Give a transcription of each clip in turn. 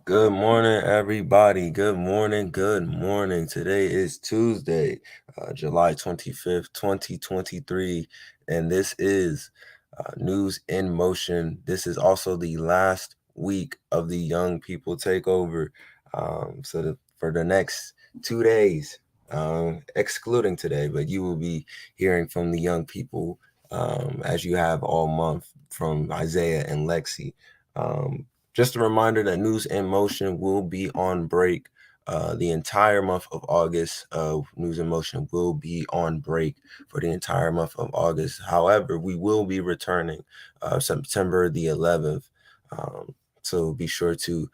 Good morning, everybody. Good morning. Good morning. Today is Tuesday, July 25th, 2023, and this is News in Motion. This is also the last week of the Young People Takeover. For the next 2 days, excluding today, but you will be hearing from the young people as you have all month from Isaiah and Lexi. Just a reminder that News in Motion will be on break the entire month of August. News in Motion will be on break for the entire month of August. However, we will be returning September the 11th. So be sure to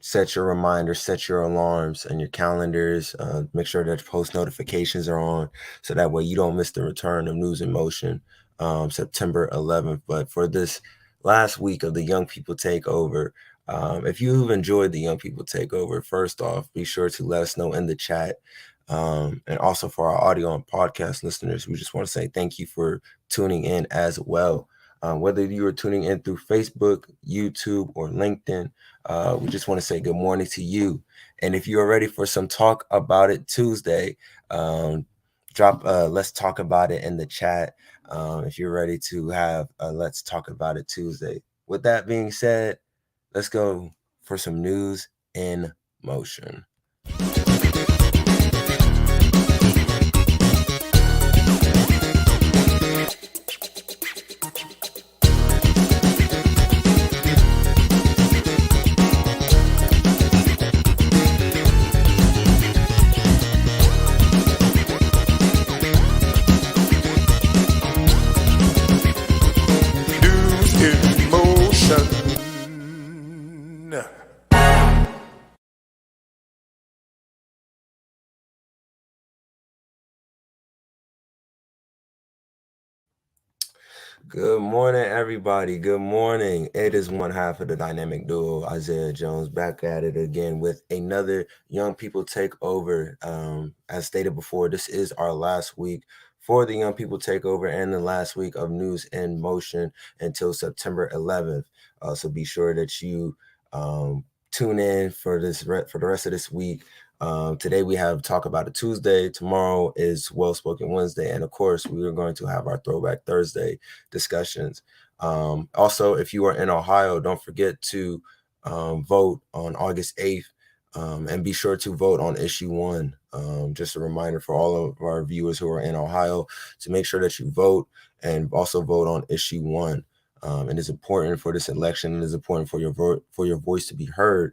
set your reminders, set your alarms and your calendars. Make sure that post notifications are on so that way you don't miss the return of News in Motion September 11th. But for this last week of the Young People Takeover, if you've enjoyed the Young People Takeover, first off, be sure to let us know in the chat. And also for our audio and podcast listeners, we just want to say thank you for tuning in as well. Whether you are tuning in through Facebook, YouTube, or LinkedIn, we just want to say good morning to you. And if you are ready for some Talk About It Tuesday, drop Let's Talk About It in the chat. If you're ready to have Let's Talk About It Tuesday. With that being said, let's go for some news in motion. News in motion. Good morning, everybody. Good morning. It is one half of the dynamic duo, Isaiah Jones, back at it again with another Young People Takeover. As stated before, this is our last week for the Young People Takeover and the last week of News in Motion until September 11th. So be sure that you tune in for for the rest of this week. Today we have Talk About It Tuesday. Tomorrow is Well Spoken Wednesday. And of course, we are going to have our Throwback Thursday discussions. Also, if you are in Ohio, don't forget to vote on August 8th and be sure to vote on issue 1. Just a reminder for all of our viewers who are in Ohio to make sure that you vote and also vote on issue 1. It is important for this election. It is important for your voice to be heard.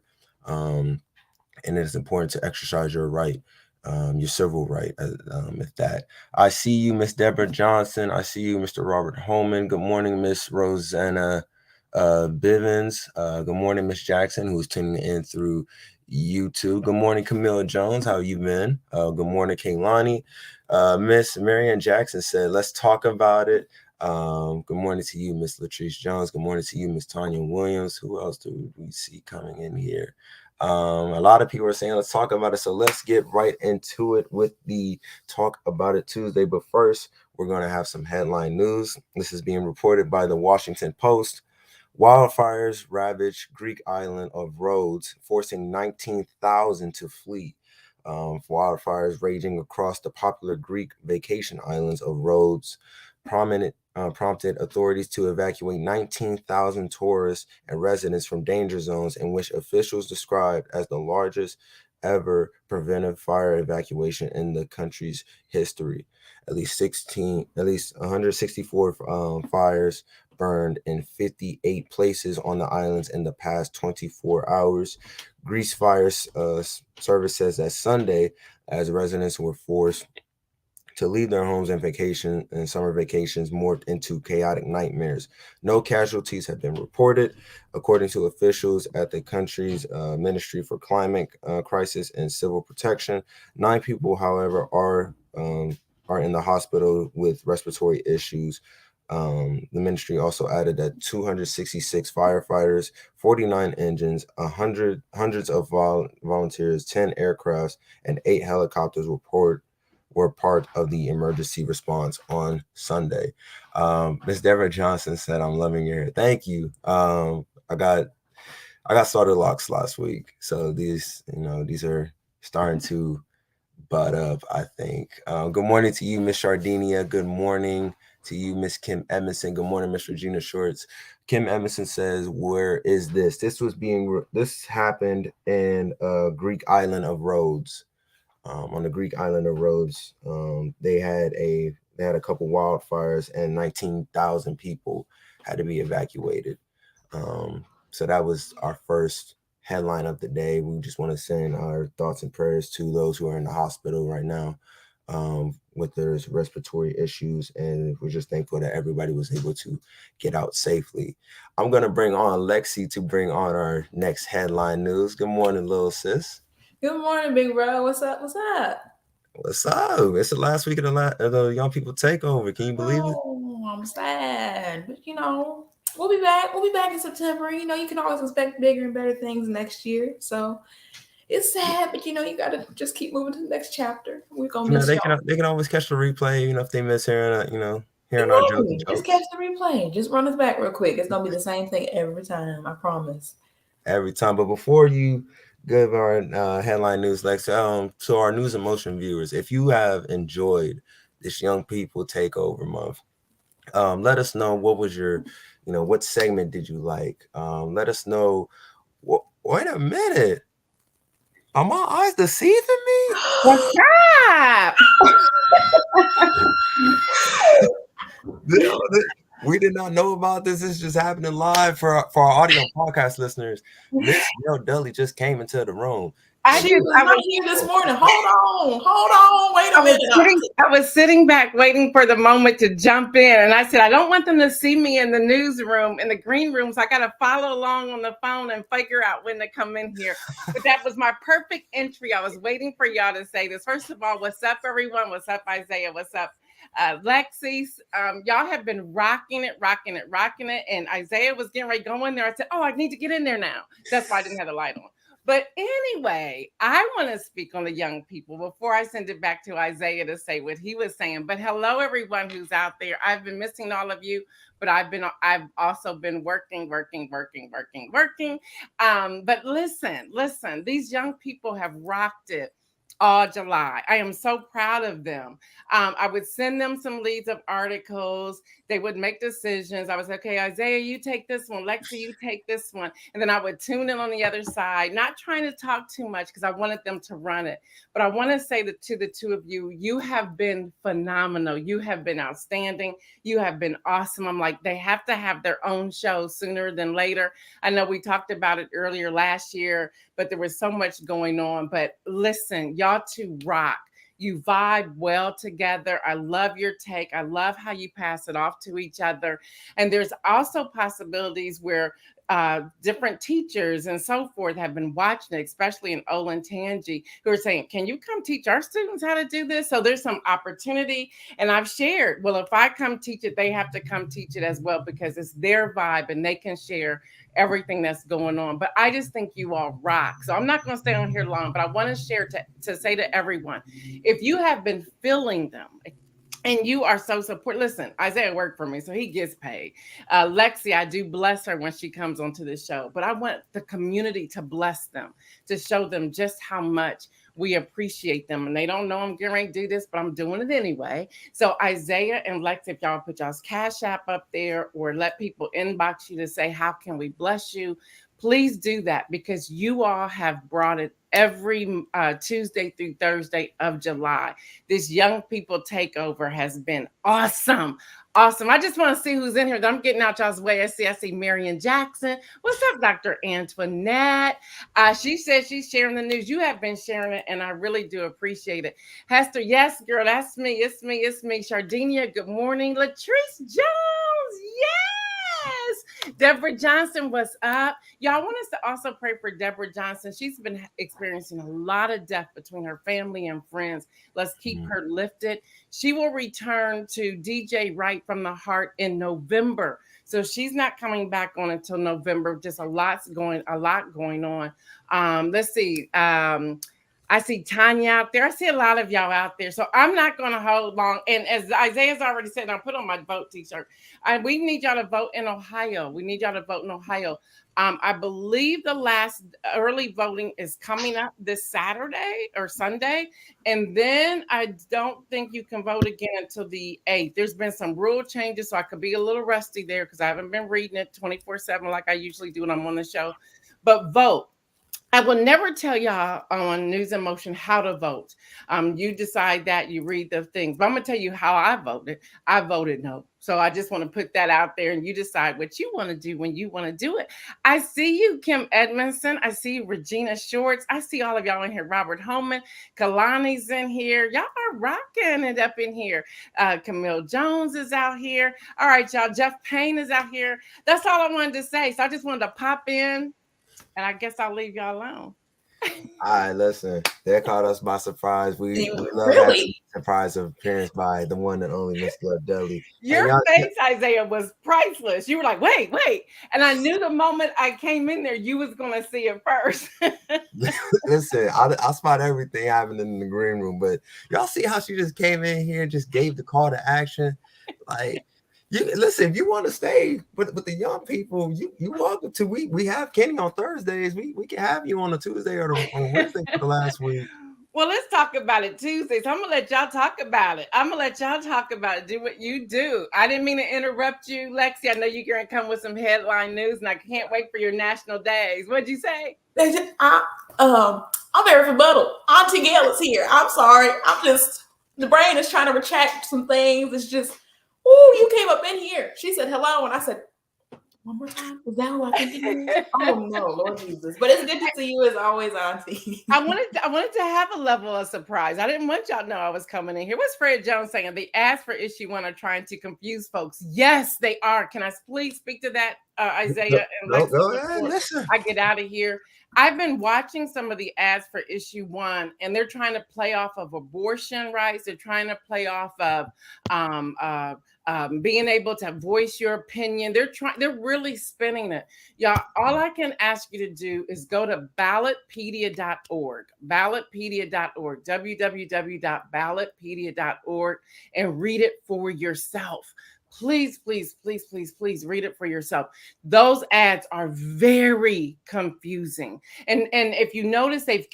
And it is important to exercise your right, your civil right. If that, I see you, Miss Deborah Johnson. I see you, Mr. Robert Holman. Good morning, Miss Rosanna Bivens. Good morning, Miss Jackson, who's tuning in through YouTube. Good morning, Camilla Jones. How you been? Good morning, Kaylani. Miss Marianne Jackson said, "Let's talk about it." Good morning to you, Miss Latrice Jones. Good morning to you, Miss Tanya Williams. Who else do we see coming in here? A lot of people are saying, let's talk about it. So let's get right into it with the Talk About It Tuesday. But first, we're going to have some headline news. This is being reported by the Washington Post. Wildfires ravage Greek island of Rhodes, forcing 19,000 to flee. Wildfires raging across the popular Greek vacation islands of Rhodes prompted authorities to evacuate 19,000 tourists and residents from danger zones in which officials described as the largest ever preventive fire evacuation in the country's history. At least 164 fires burned in 58 places on the islands in the past 24 hours. Greece Fire Service says that Sunday, as residents were forced to leave their homes and summer vacations morphed into chaotic nightmares. No casualties have been reported, according to officials at the country's Ministry for Climate Crisis and Civil Protection. 9 people, however, are in the hospital with respiratory issues. The ministry also added that 266 firefighters, 49 engines, hundreds of volunteers, 10 aircrafts, and 8 helicopters were part of the emergency response on Sunday. Miss Deborah Johnson said, "I'm loving your hair." Thank you. I I got started locks last week, so these are starting to butt up, I think. Good morning to you, Miss Shardinia. Good morning to you, Miss Kim Emerson. Good morning, Miss Regina Shorts. Kim Emerson says, "Where is this? This happened in Greek island of Rhodes. On the Greek island of Rhodes, they had a couple wildfires and 19,000 people had to be evacuated. So that was our first headline of the day. We just want to send our thoughts and prayers to those who are in the hospital right now with their respiratory issues, and we're just thankful that everybody was able to get out safely. I'm gonna bring on Lexi to bring on our next headline news. Good morning, little sis. Good morning, big bro. What's up? What's up? What's up? It's the last week of the Young People Takeover. Can you believe it? Oh, I'm sad. But we'll be back. We'll be back in September. You can always expect bigger and better things next year. So it's sad, but you gotta just keep moving to the next chapter. We're gonna miss y'all. They can always catch the replay, if they miss hearing our Exactly. Just jokes catch the replay. Just run us back real quick. It's gonna be the same thing every time. I promise. every time. But before you give our headline news, Lex, so our news and motion viewers, if you have enjoyed this Young People Takeover Month, let us know what was your, what segment did you like? Let us know. Wait a minute. Are my eyes deceiving me? What's up? We did not know about this. This is just happening live for our audio podcast listeners. Miss Mel Dudley just came into the room. She was not here this morning. Hold on. Wait a minute. I was sitting back waiting for the moment to jump in. And I said, I don't want them to see me in the newsroom, in the green room. So I got to follow along on the phone and figure out when to come in here. But that was my perfect entry. I was waiting for y'all to say this. First of all, what's up, everyone? What's up, Isaiah? What's up, Lexi? Y'all have been rocking it. And Isaiah was getting ready to go in there. I said, I need to get in there now. That's why I didn't have the light on. But anyway, I want to speak on the young people before I send it back to Isaiah to say what he was saying. But hello, everyone who's out there. I've been missing all of you, but I've also been working. But listen, these young people have rocked it all July. I am so proud of them. I would send them some leads of articles. They would make decisions. I was like, okay, Isaiah, you take this one. Lexi, you take this one. And then I would tune in on the other side, not trying to talk too much because I wanted them to run it. But I want to say that to the two of you, you have been phenomenal. You have been outstanding. You have been awesome. I'm like, they have to have their own show sooner than later. I know we talked about it earlier last year, but there was so much going on. But listen, y'all two rock. You vibe well together. I love your take. I love how you pass it off to each other. And there's also possibilities where different teachers and so forth have been watching it, especially in Olin Tangi, who are saying, can you come teach our students how to do this? So there's some opportunity. And I've shared, well, if I come teach it, they have to come teach it as well because it's their vibe and they can share everything that's going on. But I just think you all rock. So I'm not going to stay on here long, but I want to share to say to everyone, if you have been feeling them, and you are so supportive. Listen, Isaiah worked for me, so he gets paid. Lexi, I do bless her when she comes onto the show, but I want the community to bless them, to show them just how much we appreciate them. And they don't know I'm getting ready to do this, but I'm doing it anyway. So Isaiah and Lexi, if y'all put y'all's Cash App up there or let people inbox you to say, how can we bless you? Please do that because you all have brought it every Tuesday through Thursday of July. This Young People Takeover has been awesome. I just want to see who's in here. I'm getting out y'all's way. I see Marion Jackson. What's up, Dr. Antoinette? She says she's sharing the news. You have been sharing it, and I really do appreciate it. Hester, yes, girl, that's me. It's me. Shardinia, good morning. Latrice Jones, yes. Deborah Johnson, what's up? Y'all want us to also pray for Deborah Johnson. She's been experiencing a lot of death between her family and friends. Let's keep her lifted. She will return to DJ Right from the Heart in November. So she's not coming back on until November. Just a lot going on. Let's see. I see Tanya out there. I see a lot of y'all out there. So I'm not going to hold long. And as Isaiah's already said, I'll put on my vote t-shirt. We need y'all to vote in Ohio. We need y'all to vote in Ohio. I believe the last early voting is coming up this Saturday or Sunday. And then I don't think you can vote again until the 8th. There's been some rule changes, so I could be a little rusty there because I haven't been reading it 24/7 like I usually do when I'm on the show. But vote. I will never tell y'all on News in Motion how to vote. You decide that, you read the things. But I'm going to tell you how I voted. I voted no. So I just want to put that out there, and you decide what you want to do when you want to do it. I see you, Kim Edmondson. I see Regina Shorts. I see all of y'all in here. Robert Holman. Kalani's in here. Y'all are rocking it up in here. Camille Jones is out here. All right, y'all. Jeff Payne is out here. That's all I wanted to say. So I just wanted to pop in. And I guess I'll leave y'all alone. All right, listen. That caught us by surprise. We love Really? that surprise appearance by the one and only Miss Love Deli. Your face, Isaiah, was priceless. You were like, wait. And I knew the moment I came in there, you was going to see it first. Listen, I spot everything happening in the green room, but y'all see how she just came in here and just gave the call to action? Like, you listen, if you want to stay with the young people, you welcome to. We have Kenny on Thursdays. We can have you on a Tuesday or on Wednesday for the last week. Well, let's talk about it Tuesdays. I'm gonna let y'all talk about it. Do what you do. I didn't mean to interrupt you, Lexi. I know you're gonna come with some headline news, and I can't wait for your national days. What'd you say? I'm very rebuttal. Auntie Gail is here. I'm sorry. The brain is trying to retract some things. It's just, you came up in here. She said hello, and I said, one more time. Is that who I think it is? Oh no, Lord Jesus! But it's good to see you as always, Auntie. I wanted to have a level of surprise. I didn't want y'all to know I was coming in here. What's Fred Jones saying? The ads for issue 1 are trying to confuse folks. Yes, they are. Can I please speak to that, Isaiah and Lexi? Go ahead, listen. I get out of here. I've been watching some of the ads for issue 1, and they're trying to play off of abortion rights. They're trying to play off of being able to voice your opinion. They're really spinning it. Y'all, all I can ask you to do is go to ballotpedia.org, www.ballotpedia.org, and read it for yourself. Please read it for yourself. Those ads are very confusing. And if you notice, they've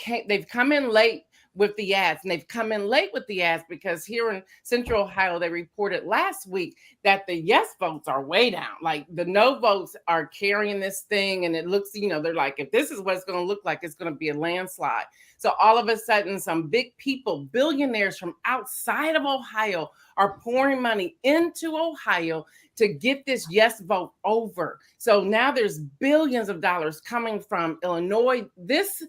come in late with the ads, and they've come in late with the ads because here in Central Ohio, they reported last week that the yes votes are way down. Like the no votes are carrying this thing, and it looks, they're like, if this is what it's going to look like, it's going to be a landslide. So all of a sudden, some big people, billionaires from outside of Ohio, are pouring money into Ohio to get this yes vote over. So now there's billions of dollars coming from Illinois. This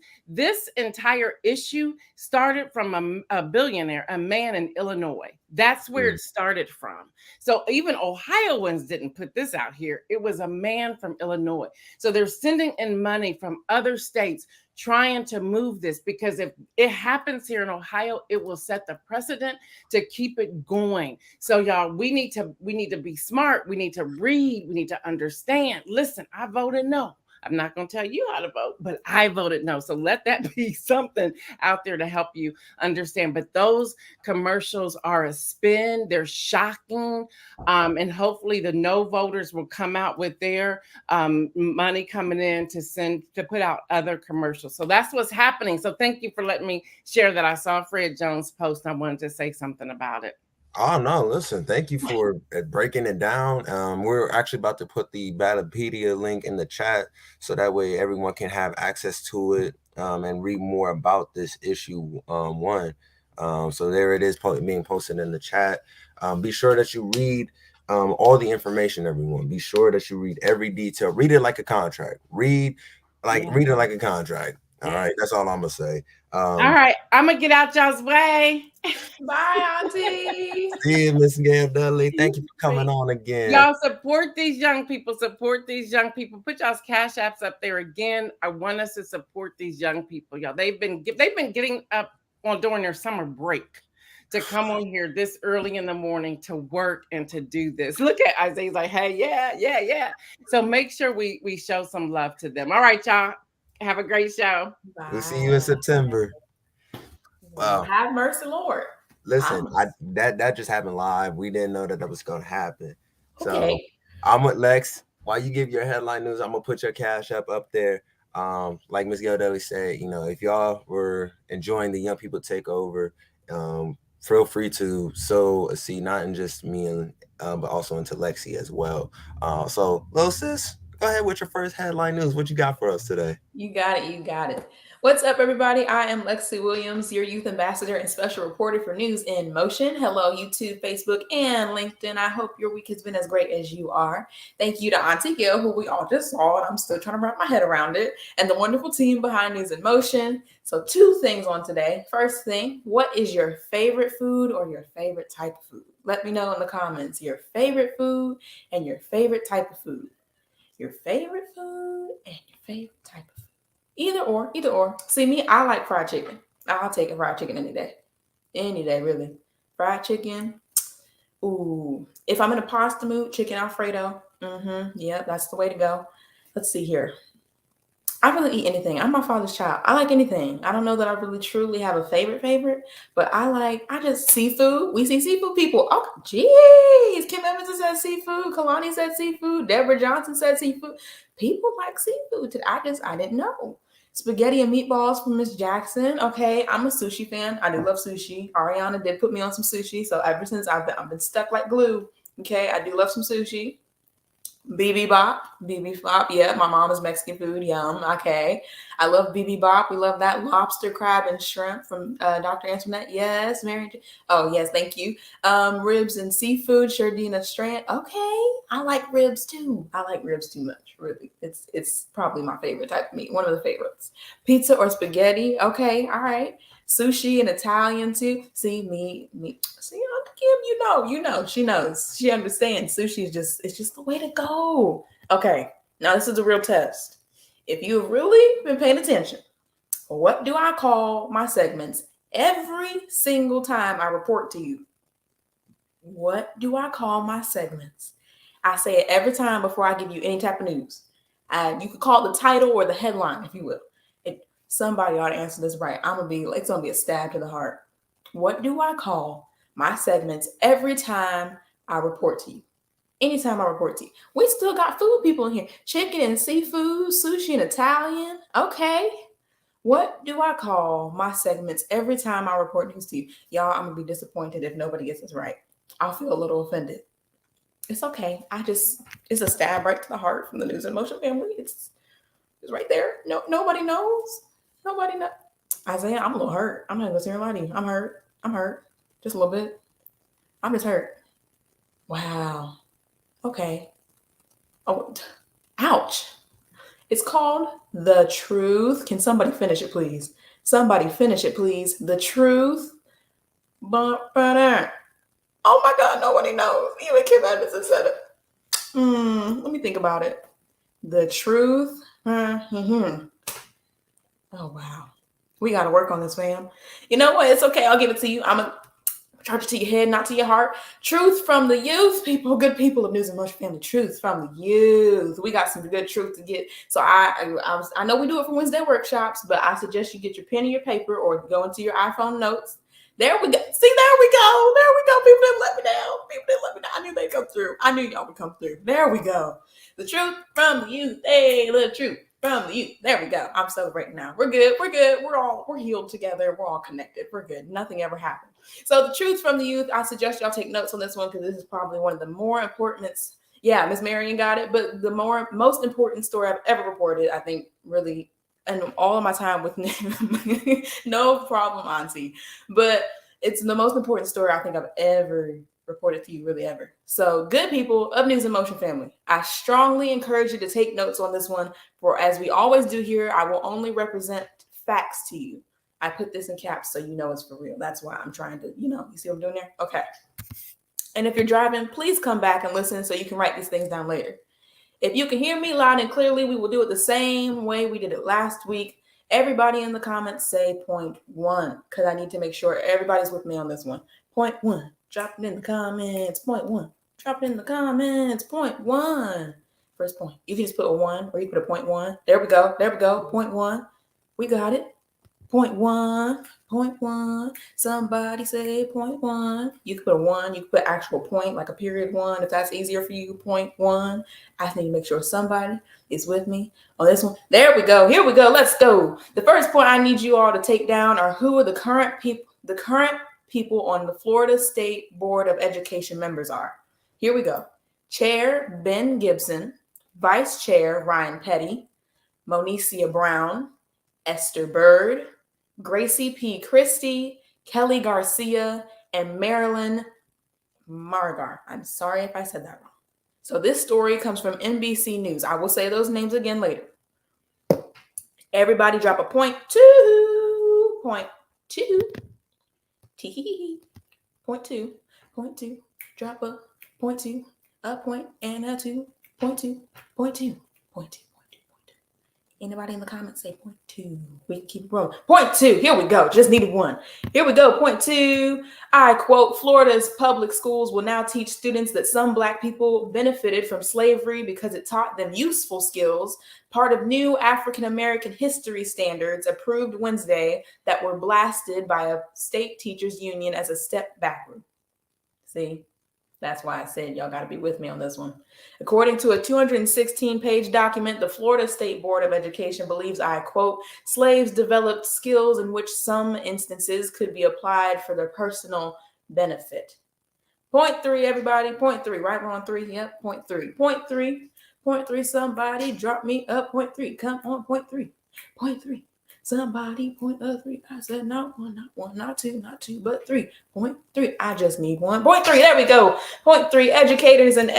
entire issue started from a billionaire, a man in Illinois. That's where it started from. So even Ohioans didn't put this out here. It was a man from Illinois. So they're sending in money from other states trying to move this, because if it happens here in Ohio, it will set the precedent to keep it going. So y'all, we need to be smart. We need to read. We need to understand. Listen, I voted no. I'm not going to tell you how to vote, but I voted no. So let that be something out there to help you understand. But those commercials are a spin. They're shocking. And hopefully the no voters will come out with their money coming in to put out other commercials. So that's what's happening. So thank you for letting me share that. I saw Fred Jones' post. I wanted to say something about it. Oh no, listen, thank you for breaking it down. We're actually about to put the Ballotpedia link in the chat so that way everyone can have access to it and read more about this issue 1. So there it is being posted in the chat. Be sure that you read all the information, everyone. Be sure that you read every detail. Read it like a contract. Read it like a contract. All right, that's all I'm gonna say. All right, I'm gonna get out y'all's way. Bye, Auntie. See you, Miss Gail Dudley. Thank you for coming on again. Y'all support these young people. Support these young people. Put y'all's cash apps up there again. I want us to support these young people. Y'all, they've been getting up during their summer break to come on here this early in the morning to work and to do this. Look at Isaiah's like, hey, yeah. So make sure we show some love to them. All right, y'all. Have a great show. Bye. We'll see you in September. Wow. Have mercy, Lord. Listen, I'm that just happened live. We didn't know that was gonna happen. So okay. I'm with Lex. While you give your headline news, I'm gonna put your cash up there. Like Ms. Gildelli said, if y'all were enjoying the Young People Takeover, feel free to sow a seed, not in just me and but also into Lexi as well. So little sis, go ahead with your first headline news. What you got for us today? You got it. You got it. What's up, everybody? I am Lexi Williams, your youth ambassador and special reporter for News in Motion. Hello, YouTube, Facebook, and LinkedIn. I hope your week has been as great as you are. Thank you to Auntie Gil, who we all just saw, and I'm still trying to wrap my head around it, and the wonderful team behind News in Motion. So, two things on today. First thing, what is your favorite food or your favorite type of food? Let me know in the comments your favorite food and your favorite type of food. Your favorite food and your favorite type of food. Either or, either or. See me, I like fried chicken. I'll take a fried chicken any day. Any day, really. Fried chicken. Ooh. If I'm in a pasta mood, chicken Alfredo. Yep, that's the way to go. Let's see here. I really eat anything. I'm my father's child. I like anything. I don't know that I really truly have a favorite, but I just seafood. We see seafood people. Oh, geez. Kim Evans said seafood. Kalani said seafood. Deborah Johnson said seafood. People like seafood. I didn't know. Spaghetti and meatballs from Miss Jackson. Okay, I'm a sushi fan. I do love sushi. Ariana did put me on some sushi, so ever since I've been stuck like glue. Okay, I do love some sushi. BB Bop. Yeah, my mom is Mexican food. Yum. Okay. I love BB Bop. We love that lobster, crab, and shrimp from Dr. Antoinette. Yes, Mary. Oh, yes. Thank you. Ribs and seafood. Shardina Strand. Okay. I like ribs too. I like ribs too much. Really. It's probably my favorite type of meat. One of the favorites. Pizza or spaghetti. Okay. All right. Sushi and Italian too. See me. See, Kim, she knows. She understands. Sushi it's just the way to go. Okay, now this is a real test. If you've really been paying attention, what do I call my segments every single time I report to you? What do I call my segments? I say it every time before I give you any type of news. You could call it the title or the headline, if you will. Somebody ought to answer this right. It's gonna be a stab to the heart. What do I call my segments every time I report to you? Anytime I report to you. We still got food people in here. Chicken and seafood, sushi and Italian. Okay. What do I call my segments every time I report news to you? Y'all, I'm gonna be disappointed if nobody gets this right. I'll feel a little offended. It's okay. It's a stab right to the heart from the News in Motion family. It's right there. No, nobody knows. Nobody knows. Isaiah, I'm a little hurt. I'm not gonna sit here and lie to you. I'm hurt. I'm hurt. Just a little bit. I'm just hurt. Wow. Okay. Oh, ouch. It's called The Truth. Can somebody finish it, please? Somebody finish it, please. The Truth. Oh my God, nobody knows. Even Kim Edmonds said it. Let me think about it. The Truth. Oh, wow. We got to work on this, fam. You know what? It's okay. I'll give it to you. I'm going to charge it to your head, not to your heart. Truth from the youth, people, good people of News and Motion family. Truth from the youth. We got some good truth to get. So I know we do it for Wednesday workshops, but I suggest you get your pen and your paper or go into your iPhone notes. There we go. See, there we go. There we go. People didn't let me down. People didn't let me down. I knew they'd come through. I knew y'all would come through. There we go. The truth from the youth. Hey, the truth from the youth. There we go. I'm celebrating now. We're good. We're good. We're healed together. We're all connected. We're good. Nothing ever happened. So the truth from the youth, I suggest y'all take notes on this one because this is probably one of the more important. Yeah, Miss Marion got it, but the most important story I've ever reported, I think, really, and all of my time with NIM, no problem, Auntie. But it's the most important story I think I've ever reported to you, really ever. So good people of News and Motion family, I strongly encourage you to take notes on this one. For as we always do here, I will only represent facts to you. I put this in caps so you know it's for real. That's why I'm trying to, you see what I'm doing there? Okay. And if you're driving, please come back and listen so you can write these things down later. If you can hear me loud and clearly, we will do it the same way we did it last week. Everybody in the comments say point 1 because I need to make sure everybody's with me on this one. Point 1. Drop it in the comments. Point 1. Drop it in the comments. Point 1. First point. You can just put a 1 or you put a point 1. There we go. There we go. Point 1. We got it. Point one. Somebody say point one. You could put a one, you could put actual point, like a period one, if that's easier for you. Point one. I just need to make sure somebody is with me on this one. There we go. Here we go. Let's go. The first point I need you all to take down are who are the current people on the Florida State Board of Education members are. Here we go. Chair Ben Gibson, Vice Chair Ryan Petty, Monicia Brown, Esther Bird, Gracie P. Christie, Kelly Garcia, and Marilyn Margar. I'm sorry if I said that wrong. So this story comes from NBC News. I will say those names again later. Everybody drop a point two. Point two. Tee. Point two. Point two. Drop a point two. A point and a two. Point two. Point two. Point two. Anybody in the comments say point two? We can keep rolling. Point two. Here we go. Just needed one. Here we go. Point two. I quote, Florida's public schools will now teach students that some Black people benefited from slavery because it taught them useful skills, part of new African American history standards approved Wednesday that were blasted by a state teachers union as a step backward. See? That's why I said y'all got to be with me on this one. According to a 216-page document, the Florida State Board of Education believes, I quote, slaves developed skills in which some instances could be applied for their personal benefit. Point three, everybody. Point three, right? We're on three. Yep, point three. Point three. Point three, somebody drop me up. Point three. Come on, point three. Point three. Somebody point a three. I said not one, not two, but 3. Point three. I just need one. Point three. There we go. Point three. Educators and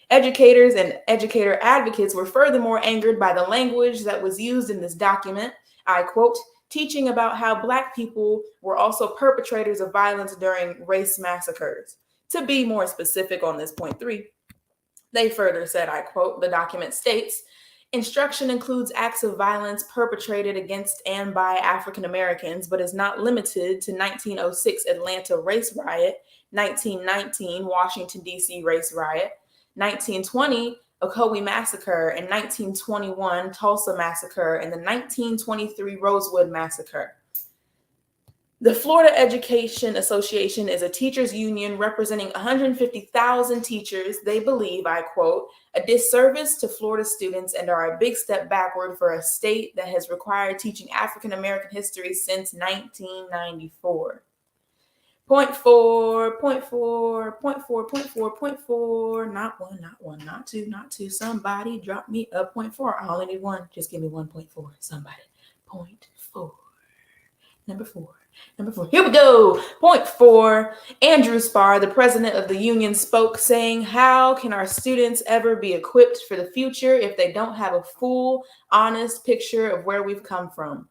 educator advocates were furthermore angered by the language that was used in this document. I quote, teaching about how Black people were also perpetrators of violence during race massacres. To be more specific on this point three, they further said, I quote, the document states, instruction includes acts of violence perpetrated against and by African Americans, but is not limited to 1906 Atlanta race riot, 1919 Washington, D.C. race riot, 1920 Ocoee massacre, and 1921 Tulsa massacre, and the 1923 Rosewood massacre. The Florida Education Association is a teachers union representing 150,000 teachers. They believe, I quote, a disservice to Florida students and are a big step backward for a state that has required teaching African American history since 1994. Point four. Not one, not two. Somebody drop me a point four. I only need one. Just give me 1.4. Somebody. Point four. Number four. Here we go. Point four. Andrew Spar, the president of the union, spoke saying, how can our students ever be equipped for the future if they don't have a full, honest picture of where we've come from?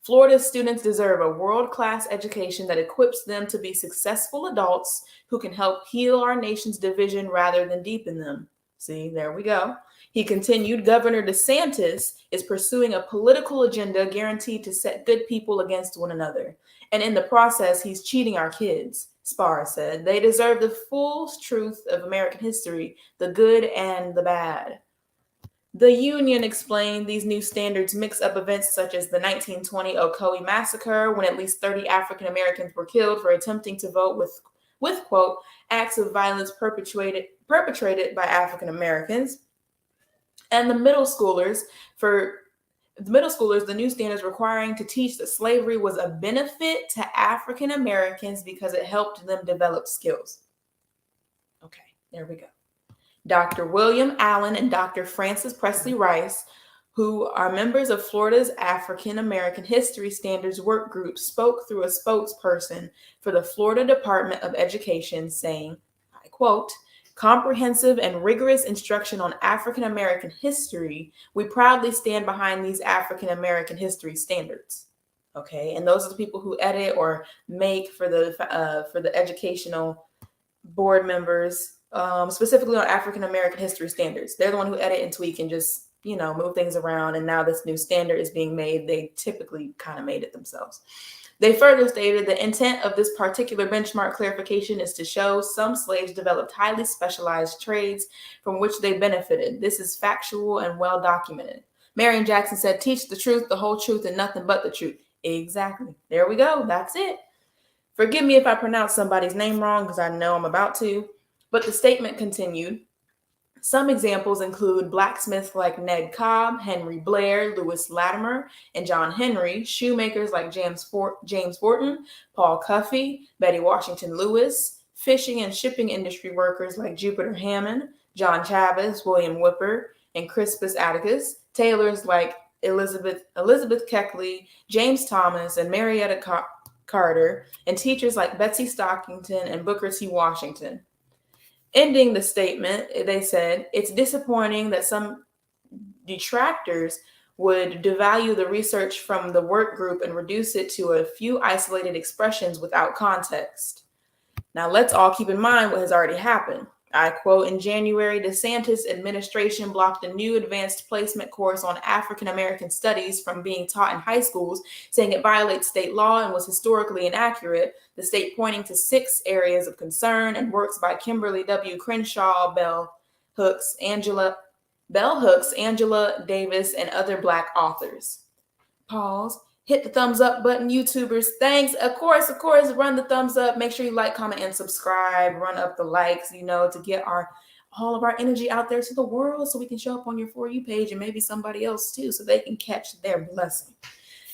Florida students deserve a world-class education that equips them to be successful adults who can help heal our nation's division rather than deepen them. See, there we go. He continued, Governor DeSantis is pursuing a political agenda guaranteed to set good people against one another. And in the process, he's cheating our kids, Spar said. They deserve the full truth of American history, the good and the bad. The union explained these new standards mix up events such as the 1920 Ocoee massacre, when at least 30 African Americans were killed for attempting to vote with quote, acts of violence perpetrated by African Americans. And the middle schoolers, the new standards requiring to teach that slavery was a benefit to African Americans because it helped them develop skills. Okay, there we go. Dr. William Allen and Dr. Francis Presley Rice, who are members of Florida's African American History Standards Work Group, spoke through a spokesperson for the Florida Department of Education, saying, I quote, comprehensive and rigorous instruction on African American history, we proudly stand behind these African American history standards. Okay, and those are the people who edit or make for the educational board members, specifically on African American history standards. They're the one who edit and tweak and just, move things around. And now this new standard is being made. They typically kind of made it themselves. They further stated the intent of this particular benchmark clarification is to show some slaves developed highly specialized trades from which they benefited. This is factual and well documented. Marion Jackson said, teach the truth, the whole truth, and nothing but the truth. Exactly. There we go. That's it. Forgive me if I pronounce somebody's name wrong because I know I'm about to. But the statement continued. Some examples include blacksmiths like Ned Cobb, Henry Blair, Lewis Latimer, and John Henry, shoemakers like James Fortin, Paul Cuffey, Betty Washington Lewis, fishing and shipping industry workers like Jupiter Hammond, John Chavis, William Whipper, and Crispus Atticus, tailors like Elizabeth Keckley, James Thomas, and Marietta Carter, and teachers like Betsy Stockington and Booker T. Washington. Ending the statement, they said, it's disappointing that some detractors would devalue the research from the work group and reduce it to a few isolated expressions without context. Now, let's all keep in mind what has already happened. I quote, in January, DeSantis administration blocked a new advanced placement course on African American studies from being taught in high schools, saying it violates state law and was historically inaccurate, the state pointing to 6 areas of concern and works by Kimberly W. Crenshaw, Bell Hooks, Angela Davis, and other Black authors. Pause. Hit the thumbs up button, YouTubers. Thanks. Of course, run the thumbs up. Make sure you like, comment, and subscribe. Run up the likes, to get all of our energy out there to the world so we can show up on your For You page and maybe somebody else too so they can catch their blessing.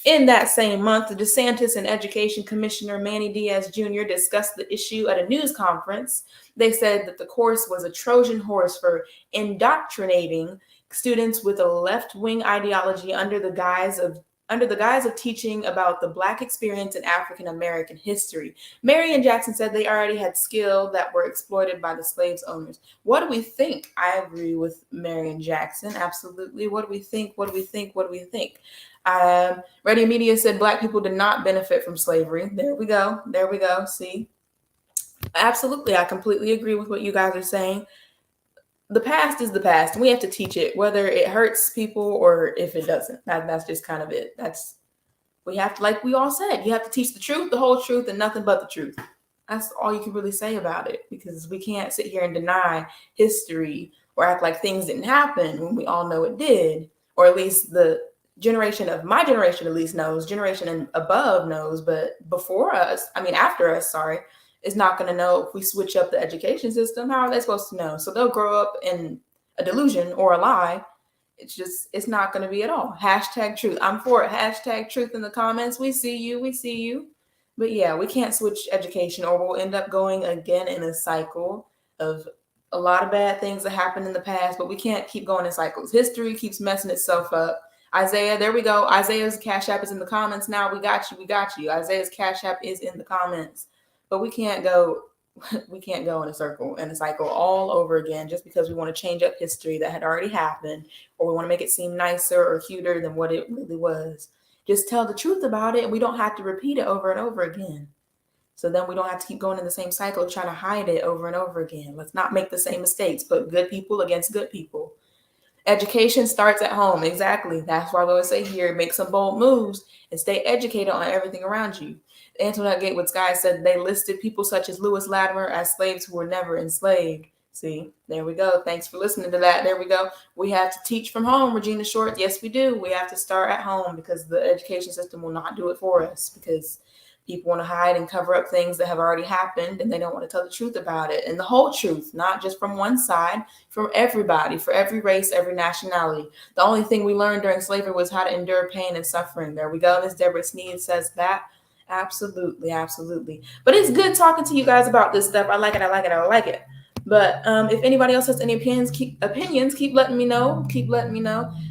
In that same month, the DeSantis and Education Commissioner Manny Diaz Jr. discussed the issue at a news conference. They said that the course was a Trojan horse for indoctrinating students with a left-wing ideology under the guise of teaching about the Black experience in African American history. Marion Jackson said they already had skill that were exploited by the slaves owners. What do we think? I agree with Marion Jackson. Absolutely. What do we think? Ready Media said Black people did not benefit from slavery. There we go. See? Absolutely. I completely agree with what you guys are saying. The past is the past, and we have to teach it, whether it hurts people or if it doesn't. That's just kind of it. We have to, like we all said, you have to teach the truth, the whole truth, and nothing but the truth. That's all you can really say about it, because we can't sit here and deny history or act like things didn't happen when we all know it did, or at least the generation of my generation at least knows, generation and above knows, but after us, is not going to know if we switch up the education system. How are they supposed to know? So they'll grow up in a delusion or a lie. It's not going to be at all. Hashtag truth. I'm for it. Hashtag truth in the comments. We see you. But yeah, we can't switch education or we'll end up going again in a cycle of a lot of bad things that happened in the past, but we can't keep going in cycles. History keeps messing itself up. Isaiah, there we go. Isaiah's Cash App is in the comments now. We got you. Isaiah's Cash App is in the comments. But we can't go in a cycle all over again just because we want to change up history that had already happened, or we want to make it seem nicer or cuter than what it really was. Just tell the truth about it, and we don't have to repeat it over and over again. So then we don't have to keep going in the same cycle of trying to hide it over and over again. Let's not make the same mistakes. Put good people against good people. Education starts at home. Exactly. That's why I always say here, make some bold moves and stay educated on everything around you. Antoinette Gatewood Sky said they listed people such as Lewis Latimer as slaves who were never enslaved. See, there we go. Thanks for listening to that. There we go. We have to teach from home, Regina Short. Yes, we do. We have to start at home because the education system will not do it for us, because people want to hide and cover up things that have already happened, and they don't want to tell the truth about it. And the whole truth, not just from one side, from everybody, for every race, every nationality. The only thing we learned during slavery was how to endure pain and suffering. There we go. Miss Deborah Sneed says that. Absolutely. But it's good talking to you guys about this stuff. I like it. But if anybody else has any opinions, keep letting me know.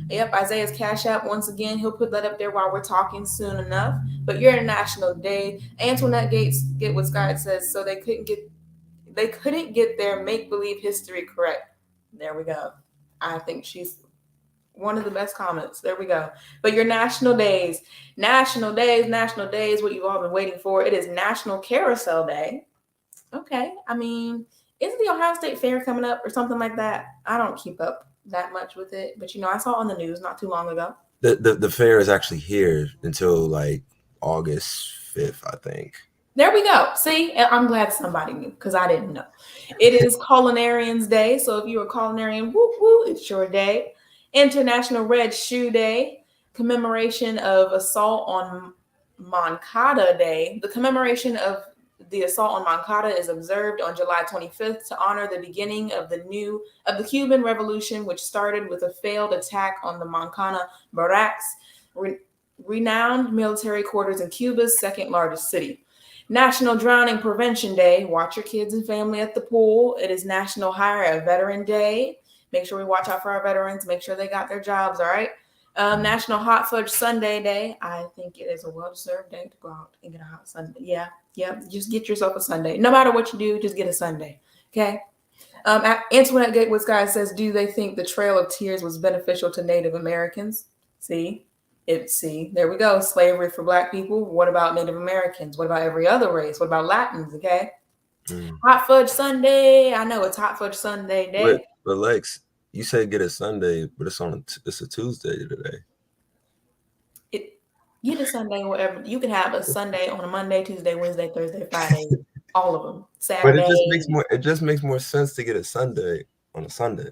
Yep, Isaiah's Cash App, once again, he'll put that up there while we're talking soon enough. But your International Day. Antoinette Gatewood Sky says, so they couldn't get their make-believe history correct. There we go. I think she's one of the best comments. There we go. But your national days, what you've all been waiting for. It is National Carousel Day. Okay. Isn't the Ohio State Fair coming up or something like that? I don't keep up that much with it, but I saw it on the news not too long ago. The fair is actually here until like August 5th, I think. There we go. See, I'm glad somebody knew because I didn't know. It is Culinarians Day. So if you're a culinarian, woo woo, it's your day. International Red Shoe Day, commemoration of assault on Moncada Day. The commemoration of the assault on Moncada is observed on July 25th to honor the beginning of the Cuban Revolution, which started with a failed attack on the Moncada barracks, renowned military quarters in Cuba's second largest city. National Drowning Prevention Day. Watch your kids and family at the pool. It is National Hire a Veteran Day. Make sure we watch out for our veterans. Make sure they got their jobs, all right? National Hot Fudge Sundae Day. I think it is a well-deserved day to go out and get a hot sundae. Yeah. Just get yourself a sundae. No matter what you do, just get a sundae. Okay? Antoinette Gateway Sky says, do they think the Trail of Tears was beneficial to Native Americans? See, there we go. Slavery for Black people. What about Native Americans? What about every other race? What about Latins? Okay. Hot Fudge Sunday. I know it's Hot Fudge Sunday Day. But Lex, you said get a Sunday, but it's a Tuesday today. Get a Sunday, whatever. You can have a Sunday on a Monday, Tuesday, Wednesday, Thursday, Friday, all of them. Saturday. But it just makes more sense to get a Sunday on a Sunday.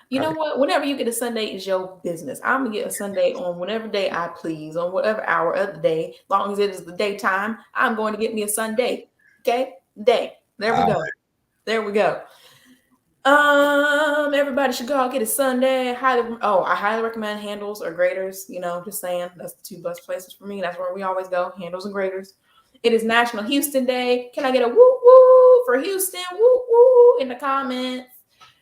You know what? Whenever you get a Sunday, is your business. I'm gonna get a Sunday on whatever day I please, on whatever hour of the day, as long as it is the daytime. I'm going to get me a Sunday. Okay, day. There we go. Right. There we go. Everybody should go out get a Sunday. I highly recommend Handles or Graders. Just saying, that's the two best places for me. That's where we always go. Handles and Graders. It is National Houston Day. Can I get a woo woo for Houston? Woo woo in the comments.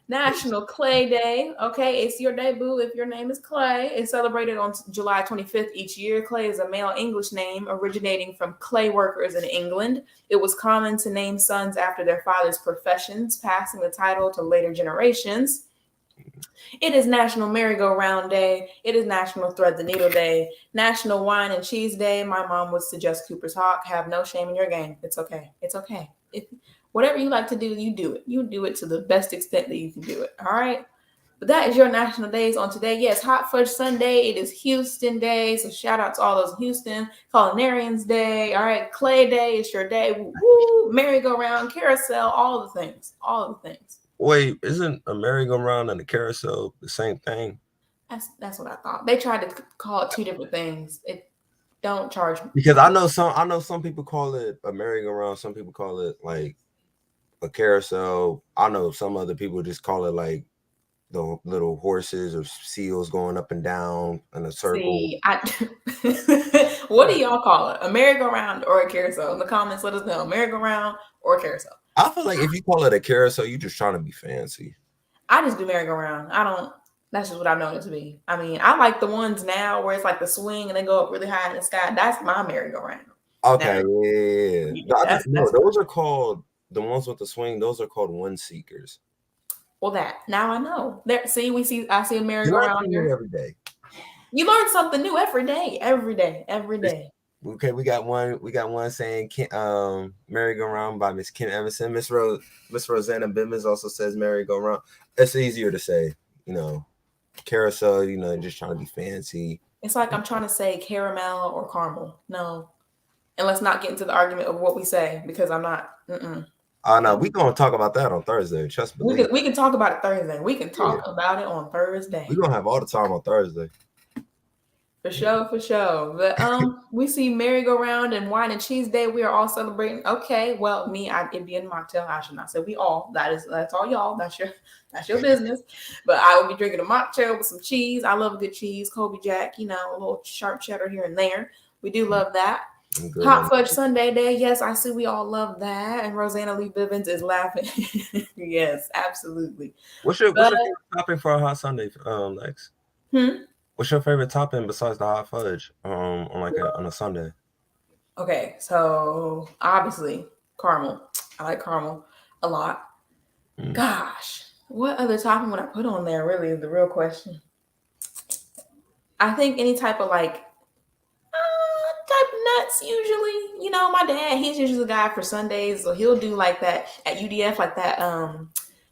National Clay Day. Okay, it's your debut if your name is Clay. It's celebrated on July 25th each year. Clay is a male English name originating from clay workers in England. It was common to name sons after their father's professions, passing the title to later generations. It is National Merry-Go-Round Day. It is National Thread the Needle Day. National Wine and Cheese Day. My mom would suggest Cooper's Hawk. Have no shame in your game. It's okay. It's okay. Whatever you like to do, you do it. You do it to the best extent that you can do it. All right. But that is your national days on today. Yes, Hot Fudge Sunday. It is Houston Day. So shout out to all those in Houston. Culinarians Day. All right. Clay Day. It's your day. Woo. Merry-Go-Round, carousel, all the things. All of the things. Wait, isn't a merry-go-round and a carousel the same thing? That's what I thought. They tried to call it two different things. Don't charge me. Because I know some people call it a merry-go-round. Some people call it like a carousel. I know some other people just call it like the little horses or seals going up and down in a circle. See, what do y'all call it? A merry-go-round or a carousel? In the comments, let us know. Merry-go-round or a carousel. I feel like if you call it a carousel, you're just trying to be fancy. I just do merry-go-round. That's just what I know it to be. I mean, I like the ones now where it's like the swing and they go up really high in the sky. That's my merry-go-round. Okay, yeah. Those are called, the ones with the swing, those are called one seekers. Well, now I know. I see a merry-go-round here every day. You learn something new every day. Okay, we got one saying merry-go-round by Miss Kim Emerson. Miss Rosanna Bimmons also says merry-go-round. It's easier to say, carousel, just trying to be fancy. It's like I'm trying to say caramel or caramel. No. And let's not get into the argument of what we say because I'm not. Oh no, we're gonna talk about that on Thursday. Trust me. We can talk about it Thursday. We can talk about it on Thursday. We're gonna have all the time on Thursday. For sure. But we see merry-go-round and wine and cheese day. We are all celebrating. Okay, well, it'd be in mocktail. I should not say we all. That's all y'all. That's your business. But I will be drinking a mocktail with some cheese. I love a good cheese, Kobe Jack. A little sharp cheddar here and there. We do love that. Hot Fudge Sunday Day. Yes, I see we all love that. And Rosanna Lee Bivens is laughing. Yes, absolutely. What's your favorite topping for a hot Sunday, Lex? What's your favorite topping besides the hot fudge on a Sunday? Okay, so obviously caramel. I like caramel a lot. Gosh, what other topping would I put on there? Really, is the real question. I think any type of type of nuts usually. My dad, he's usually the guy for Sundays, so he'll do like that at UDF, like that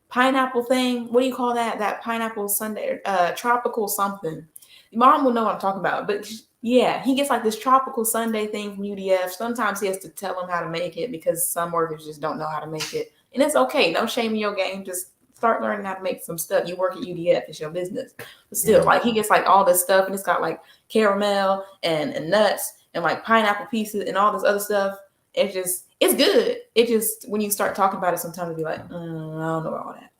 pineapple thing. What do you call that? That pineapple sundae, tropical something. Mom will know what I'm talking about, but yeah, he gets like this tropical Sunday thing from UDF. Sometimes he has to tell them how to make it because some workers just don't know how to make it. And it's okay. No shame in your game. Just start learning how to make some stuff. You work at UDF, it's your business. But still, he gets like all this stuff and it's got like caramel and nuts and like pineapple pieces and all this other stuff. It's good. It just when you start talking about it, sometimes you be like, I don't know about all that.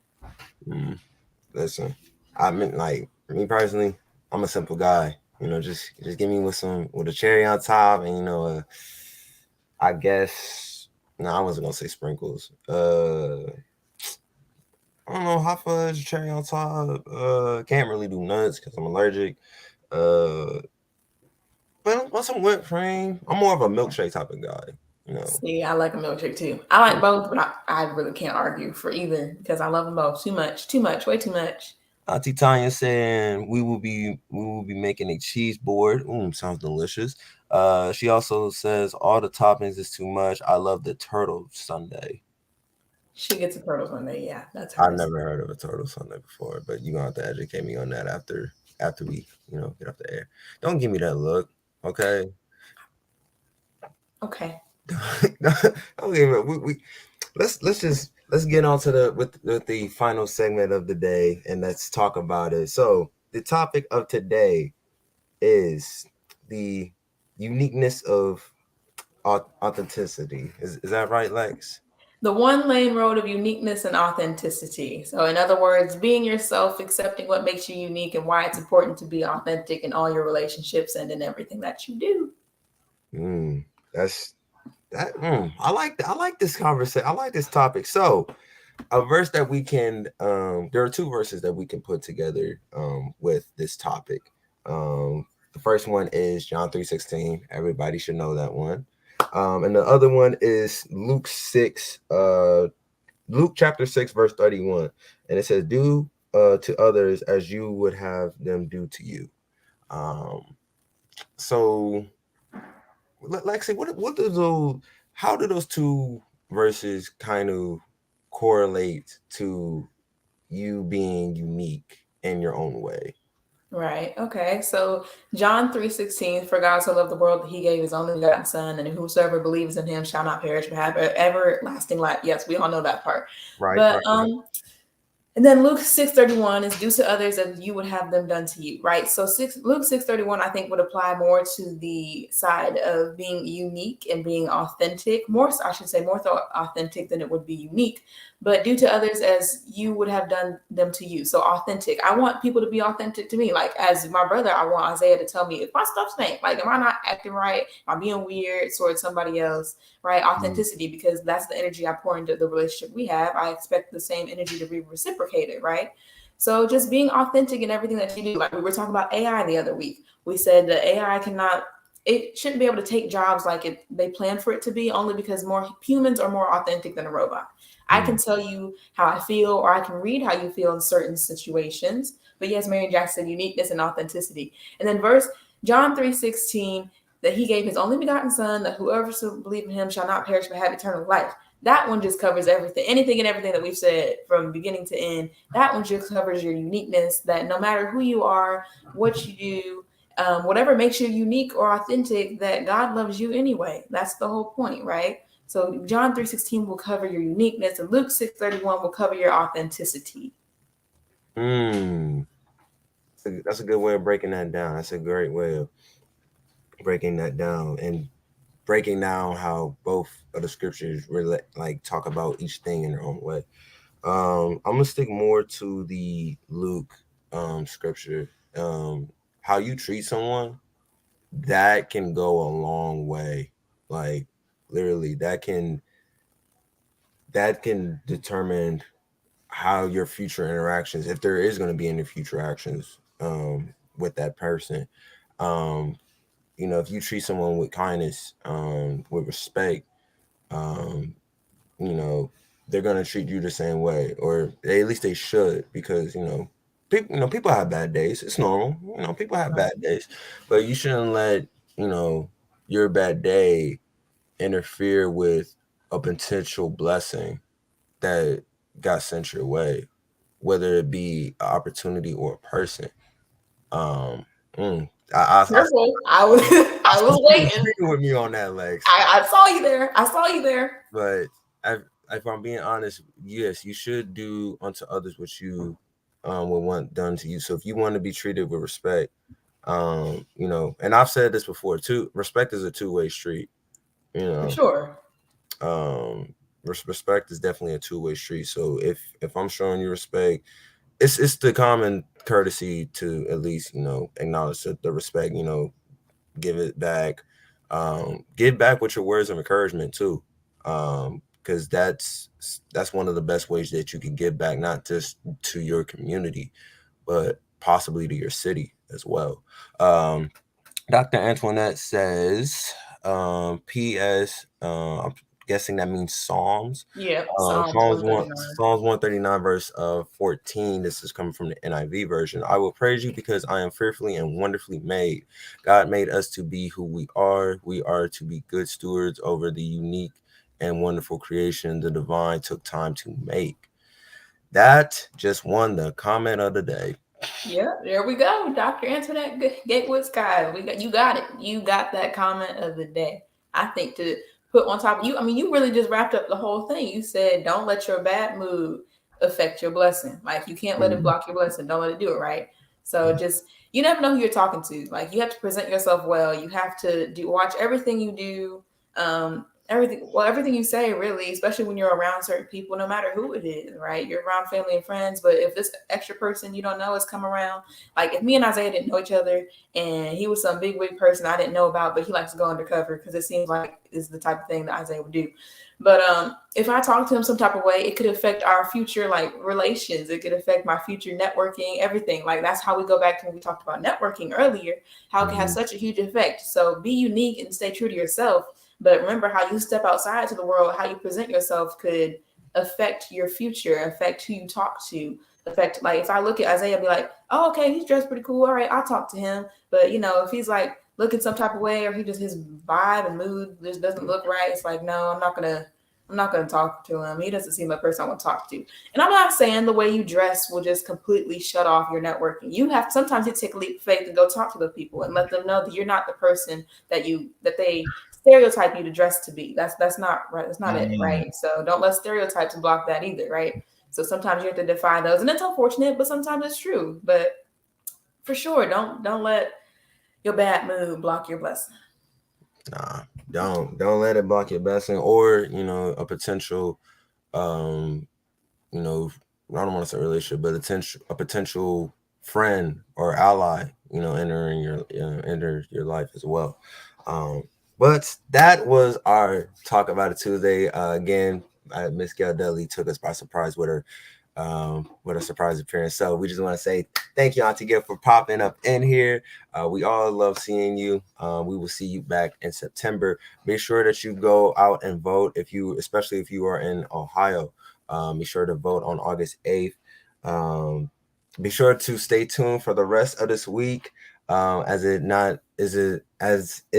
Listen, I mean, like me personally, I'm a simple guy. Just give me with a cherry on top, and I guess no, I wasn't gonna say sprinkles. I don't know, hot fudge, cherry on top. Can't really do nuts because I'm allergic. But want some whipped cream. I'm more of a milkshake type of guy. See, I like a milkshake too. I like both, but I really can't argue for either because I love them both too much, way too much. Auntie Tanya saying we will be making a cheese board. Sounds delicious. She also says all the toppings is too much. I love the turtle sundae. She gets a turtle sundae. Yeah, that's I've hers. never heard of a turtle sundae before, but you're gonna have to educate me on that after we get off the air. Don't give me that look, okay? Okay. Don't give me. Let's get on to with the final segment of the day, and let's talk about it. So the topic of today is the uniqueness of authenticity. Is that right, Lex? The one lane road of uniqueness and authenticity. So, in other words, being yourself, accepting what makes you unique, and why it's important to be authentic in all your relationships and in everything that you do. That's that. I like this conversation. I like this topic. So, a verse that we can there are two verses that we can put together with this topic. The first one is John 3:16. Everybody should know that one. And the other one is Luke chapter 6 verse 31, and it says, do to others as you would have them do to you. So Lexi, what do those how do those two verses kind of correlate to you being unique in your own way? Right. Okay. So John 3:16, for God so loved the world that he gave his only begotten son, and whosoever believes in him shall not perish but have everlasting life. Yes, we all know that part. Right. But and then Luke 6:31 is do to others as you would have them done to you, right? So Luke 6:31, I think, would apply more to the side of being unique and being authentic. More, I should say, more authentic than it would be unique. But do to others as you would have done them to you. So authentic. I want people to be authentic to me. Like as my brother, I want Isaiah to tell me if my stuff stink. Like, am I not acting right? Am I being weird towards somebody else? Right? Authenticity, because that's the energy I pour into the relationship we have. I expect the same energy to be reciprocated, right? So just being authentic in everything that you do. Like we were talking about AI the other week. We said that AI it shouldn't be able to take jobs like they plan for it to be, only because more humans are more authentic than a robot. I can tell you how I feel, or I can read how you feel in certain situations. But yes, Mary Jackson, uniqueness and authenticity. And then John 3:16, that he gave his only begotten son, that whoever shall believe in him shall not perish but have eternal life. That one just covers everything, anything and everything that we've said from beginning to end. That one just covers your uniqueness, that no matter who you are, what you do, whatever makes you unique or authentic, that God loves you anyway. That's the whole point, right? So John 3:16 will cover your uniqueness, and Luke 6:31 will cover your authenticity. That's a good way of breaking that down. That's a great way of breaking that down, and breaking down how both of the scriptures really like talk about each thing in their own way. I'm gonna stick more to the Luke scripture. How you treat someone, that can go a long way. Like literally, that can determine how your future interactions, if there is going to be any future actions with that person. If you treat someone with kindness, with respect, um, you know, they're gonna treat you the same way, or at least they should, because people have bad days. It's normal. People have bad days, but you shouldn't let your bad day interfere with a potential blessing that got sent your way, whether it be an opportunity or a person. Um, Careful. I was I was waiting. with me on that, Lex. I saw you there. I saw you there. But if I'm being honest, yes, you should do unto others what you would want done to you. So if you want to be treated with respect, And I've said this before too. Respect is a two-way street. You For know, sure. um, respect is definitely a two-way street. So if I'm showing you respect, it's the common courtesy to at least acknowledge the respect. Give it back. Give back with your words of encouragement too, because that's one of the best ways that you can give back, not just to your community, but possibly to your city as well. Um, Dr. Antoinette says, P.S. I'm guessing that means Psalms. Yep. Psalms Psalms 139. 139 verse 14. This is coming from the NIV version. I will praise you because I am fearfully and wonderfully made. God made us to be who we are. We are to be good stewards over the unique and wonderful creation the divine took time to make. That just won the comment of the day. Yeah, there we go. Dr. Antoinette Gatewood Sky. You got it. You got that comment of the day. I think to put on top of you, I mean, you really just wrapped up the whole thing. You said don't let your bad mood affect your blessing. Like you can't let it block your blessing. Don't let it do it, right? So just you never know who you're talking to. Like you have to present yourself well. You have to watch everything you do. Everything you say really, especially when you're around certain people, no matter who it is, right? You're around family and friends, but if this extra person you don't know has come around, like if me and Isaiah didn't know each other and he was some big wig person I didn't know about, but he likes to go undercover because it seems like is the type of thing that Isaiah would do. But if I talk to him some type of way, it could affect our future like relations. It could affect my future networking, everything. Like that's how we go back to when we talked about networking earlier, how it can have such a huge effect. So be unique and stay true to yourself. But remember how you step outside to the world, how you present yourself could affect your future, affect who you talk to, affect like if I look at Isaiah, I'll be like, oh, okay, he's dressed pretty cool. All right, I'll talk to him. But if he's like looking some type of way or he just his vibe and mood just doesn't look right, it's like, no, I'm not gonna talk to him. He doesn't seem like a person I want to talk to. And I'm not saying the way you dress will just completely shut off your networking. You have sometimes you take a leap of faith and go talk to the people and let them know that you're not the person that they stereotype you to dress to be. That's not right. That's not it, right? So don't let stereotypes block that either, right? So sometimes you have to defy those, and it's unfortunate, but sometimes it's true. But for sure, don't let your bad mood block your blessing. Nah, don't let it block your blessing or a potential I don't want to say relationship, but a potential friend or ally, enter your life as well. Um, but that was our talk about it Tuesday. Again, Miss Galdelli took us by surprise with a surprise appearance. So we just want to say thank you, Auntie Gail, for popping up in here. We all love seeing you. We will see you back in September. Make sure that you go out and vote especially if you are in Ohio. Be sure to vote on August 8th. Be sure to stay tuned for the rest of this week. As it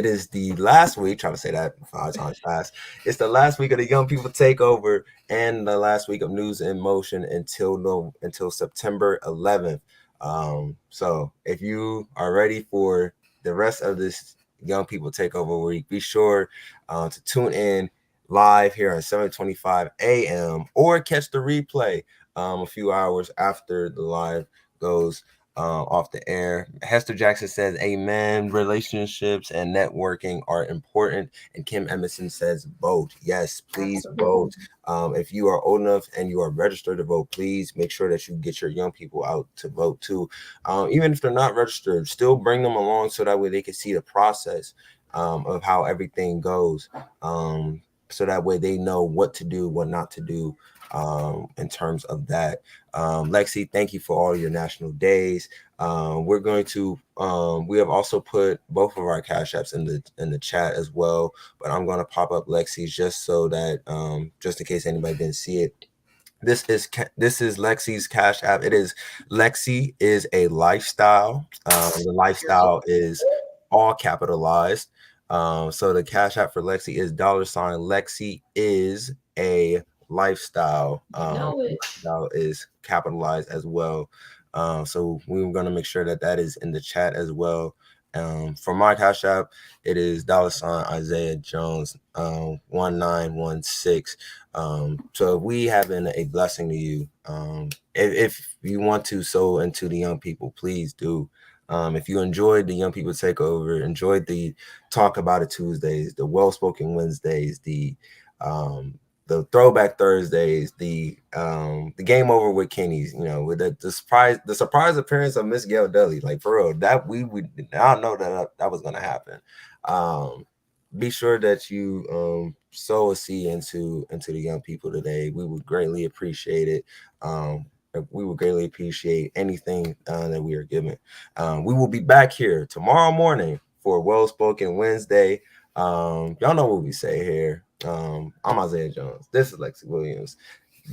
is the last week, trying to say that 5 times fast. It's the last week of the Young People Takeover and the last week of News in Motion until September 11th. So if you are ready for the rest of this Young People Takeover week, be sure to tune in live here at 7:25 a.m. or catch the replay a few hours after the live goes off the air. Hester Jackson says, amen. Relationships and networking are important. And Kim Emerson says, vote. Yes, please vote. If you are old enough and you are registered to vote, please make sure that you get your young people out to vote too. Even if they're not registered, still bring them along so that way they can see the process of how everything goes. So that way they know what to do, what not to do in terms of that. Lexi, thank you for all your national days. We're going to we have also put both of our cash apps in the chat as well, but I'm going to pop up Lexi's just so that just in case anybody didn't see it. This is Lexi's Cash App. It is Lexi is a lifestyle. The lifestyle is all capitalized. So the Cash App for Lexi is $ Lexi is a lifestyle. Lifestyle is capitalized as well. So we were going to make sure that is in the chat as well. For my Cash App, it is $ Isaiah Jones 1916. So if we have been a blessing to you, if you want to sow into the young people, please do. If you enjoyed the Young People Takeover, enjoyed the Talk About It Tuesdays, the Well Spoken Wednesdays, the Throwback Thursdays, the Game Over with Kenny's, with the surprise appearance of Miss Gail Dudley, like for real, that we did not know that was gonna happen. Be sure that you sow a seed into the young people today. We would greatly appreciate it. We would greatly appreciate anything that we are given. We will be back here tomorrow morning for Well Spoken Wednesday. Y'all know what we say here. I'm Isaiah Jones. This is Lexi Williams.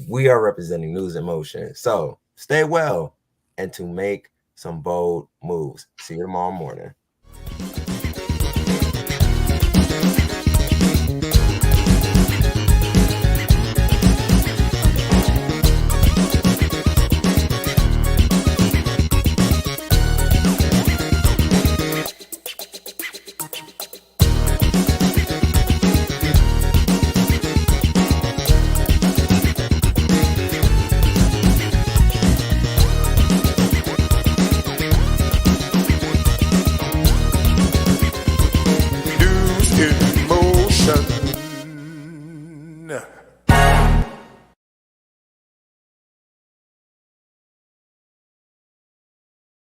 We are representing News in Motion. So stay well and to make some bold moves. See you tomorrow morning. Motion.